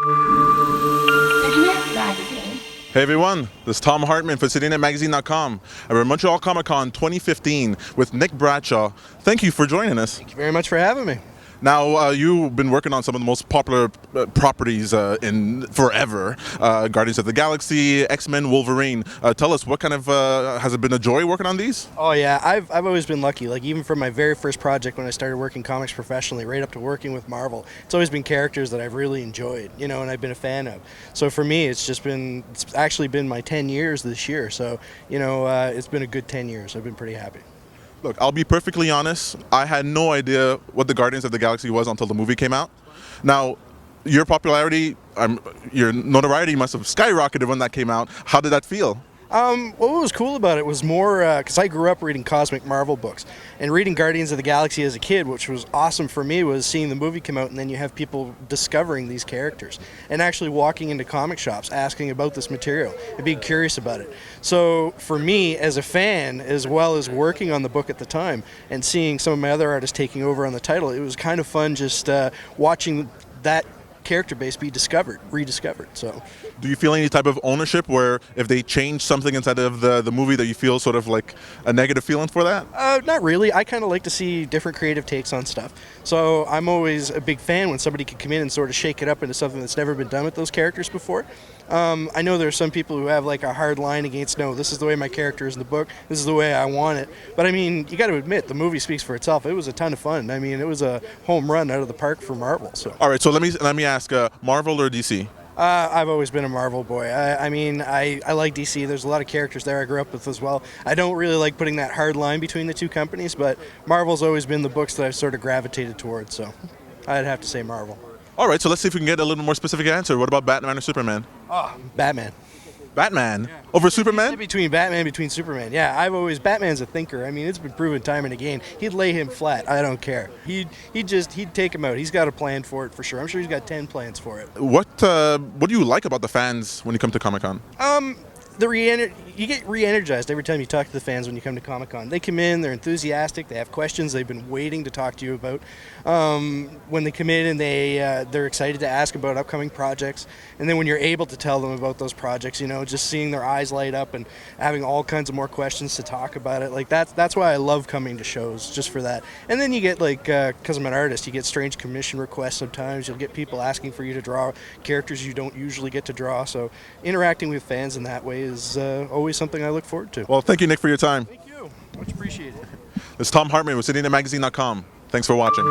Hey everyone, this is Tom Hartman for CityNetMagazine.com. We're at Montreal Comiccon 2015 with Nick Bradshaw. Thank you for joining us. Thank you very much for having me. Now, you've been working on some of the most popular properties in forever. Guardians of the Galaxy, X-Men, Wolverine. Tell us, what kind of, has it been a joy working on these? Oh yeah, I've always been lucky. Like even from my very first project when I started working comics professionally, right up to working with Marvel, it's always been characters that I've really enjoyed, and I've been a fan of. So for me, it's actually been my 10 years this year. So, it's been a good 10 years. I've been pretty happy. Look, I'll be perfectly honest. I had no idea what the Guardians of the Galaxy was until the movie came out. Now, your popularity, your notoriety must have skyrocketed when that came out. How did that feel? What was cool about it was more because I grew up reading cosmic Marvel books and reading Guardians of the Galaxy as a kid, which was awesome for me, was seeing the movie come out and then you have people discovering these characters and actually walking into comic shops asking about this material and being curious about it. So for me as a fan, as well as working on the book at the time and seeing some of my other artists taking over on the title, it was kind of fun just watching that character base be rediscovered. So do you feel any type of ownership where if they change something inside of the movie that you feel sort of like a negative feeling for that? Not really. I kind of like to see different creative takes on stuff. So I'm always a big fan when somebody can come in and sort of shake it up into something that's never been done with those characters before. I know there are some people who have like a hard line against, no, this is the way my character is in the book, this is the way I want it. But I mean, you got to admit, the movie speaks for itself. It was a ton of fun. I mean, it was a home run out of the park for Marvel. So. All right, so let me ask, Marvel or DC? I've always been a Marvel boy. I mean, I like DC. There's a lot of characters there I grew up with as well. I don't really like putting that hard line between the two companies, but Marvel's always been the books that I've sort of gravitated towards, so I'd have to say Marvel. All right, so let's see if we can get a little more specific answer. What about Batman or Superman? Batman. Batman? Yeah. Over Superman? Between Superman. Yeah, Batman's a thinker. I mean, it's been proven time and again. He'd lay him flat. I don't care. He'd take him out. He's got a plan for it for sure. I'm sure he's got 10 plans for it. What do you like about the fans when you come to Comic-Con? You get re-energized every time you talk to the fans when you come to Comic-Con. They come in, they're enthusiastic, they have questions they've been waiting to talk to you about. When they come in and they're excited to ask about upcoming projects, and then when you're able to tell them about those projects, just seeing their eyes light up and having all kinds of more questions to talk about it, like that's why I love coming to shows, just for that. And then you get because I'm an artist, you get strange commission requests sometimes. You'll get people asking for you to draw characters you don't usually get to draw. So interacting with fans in that way is always something I look forward to. Well, thank you, Nick, for your time. Thank you. Much appreciated. This is Tom Hartman with CityNetMagazine.com. Thanks for watching.